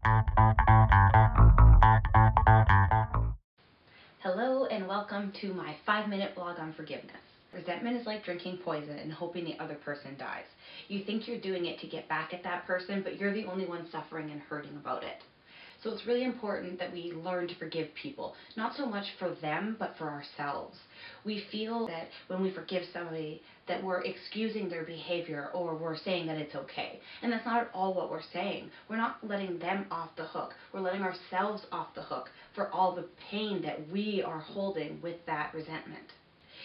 Hello and welcome to my 5-minute blog on forgiveness. Resentment is like drinking poison and hoping the other person dies. You think you're doing it to get back at that person, but you're the only one suffering and hurting about it. So it's really important that we learn to forgive people, not so much for them, but for ourselves. We feel that when we forgive somebody that we're excusing their behavior or we're saying that it's okay. And that's not at all what we're saying. We're not letting them off the hook. We're letting ourselves off the hook for all the pain that we are holding with that resentment.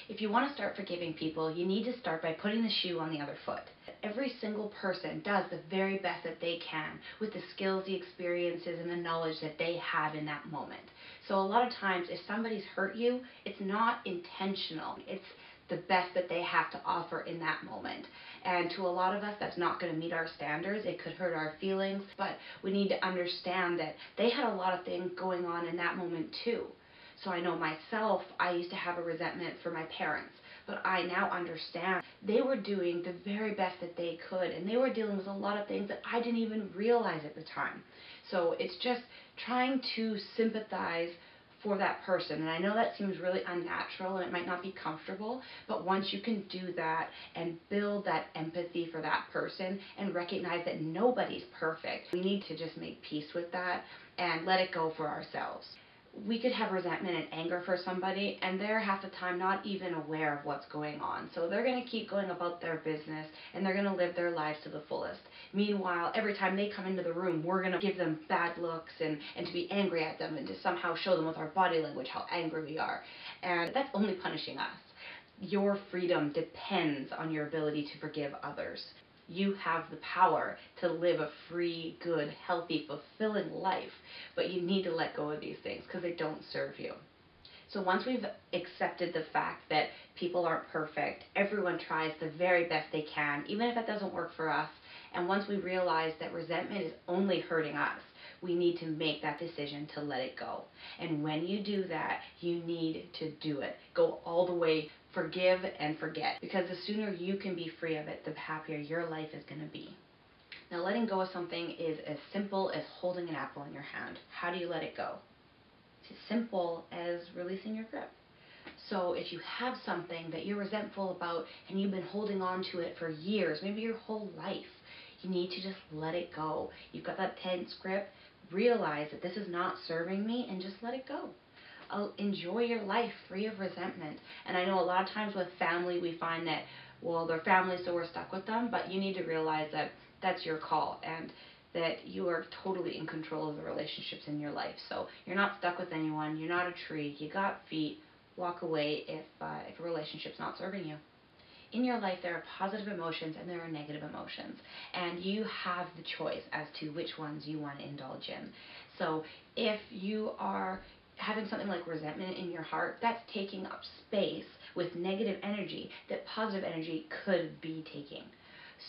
If you want to start forgiving people, you need to start by putting the shoe on the other foot. Every single person does the very best that they can with the skills, the experiences, and the knowledge that they have in that moment. So a lot of times, if somebody's hurt you, it's not intentional. It's the best that they have to offer in that moment. And to a lot of us, that's not going to meet our standards. It could hurt our feelings, but we need to understand that they had a lot of things going on in that moment too. So I know myself, I used to have a resentment for my parents, but I now understand they were doing the very best that they could, and they were dealing with a lot of things that I didn't even realize at the time. So it's just trying to sympathize for that person. And I know that seems really unnatural and it might not be comfortable, but once you can do that and build that empathy for that person and recognize that nobody's perfect, we need to just make peace with that and let it go for ourselves. We could have resentment and anger for somebody, and they're half the time not even aware of what's going on. So they're going to keep going about their business, and they're going to live their lives to the fullest. Meanwhile, every time they come into the room, we're going to give them bad looks and to be angry at them and to somehow show them with our body language how angry we are. And that's only punishing us. Your freedom depends on your ability to forgive others. You have the power to live a free, good, healthy, fulfilling life, but you need to let go of these things because they don't serve you. So once we've accepted the fact that people aren't perfect, everyone tries the very best they can, even if it doesn't work for us, and once we realize that resentment is only hurting us, we need to make that decision to let it go. And when you do that, you need to do it. Go all the way, forgive and forget. Because the sooner you can be free of it, the happier your life is going to be. Now, letting go of something is as simple as holding an apple in your hand. How do you let it go? It's as simple as releasing your grip. So if you have something that you're resentful about and you've been holding on to it for years, maybe your whole life, you need to just let it go. You've got that tense grip. Realize that this is not serving me and just let it go. Enjoy your life free of resentment. And I know a lot of times with family we find that, well, they're family so we're stuck with them, but you need to realize that that's your call and that you are totally in control of the relationships in your life. So you're not stuck with anyone, you're not a tree, you got feet. Walk away if a relationship's not serving you. In your life, there are positive emotions and there are negative emotions, and you have the choice as to which ones you want to indulge in. So if you are having something like resentment in your heart, that's taking up space with negative energy that positive energy could be taking.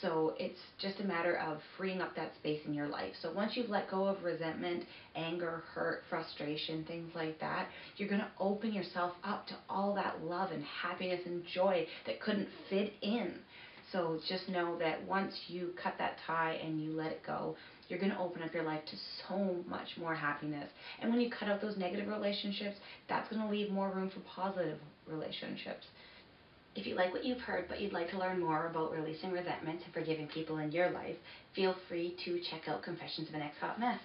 So it's just a matter of freeing up that space in your life. So once you've let go of resentment, anger, hurt, frustration, things like that, you're going to open yourself up to all that love and happiness and joy that couldn't fit in. So just know that once you cut that tie and you let it go, you're going to open up your life to so much more happiness. And when you cut out those negative relationships, that's going to leave more room for positive relationships. If you like what you've heard but you'd like to learn more about releasing resentment and forgiving people in your life, feel free to check out Confessions of an Ex-Hot Mess.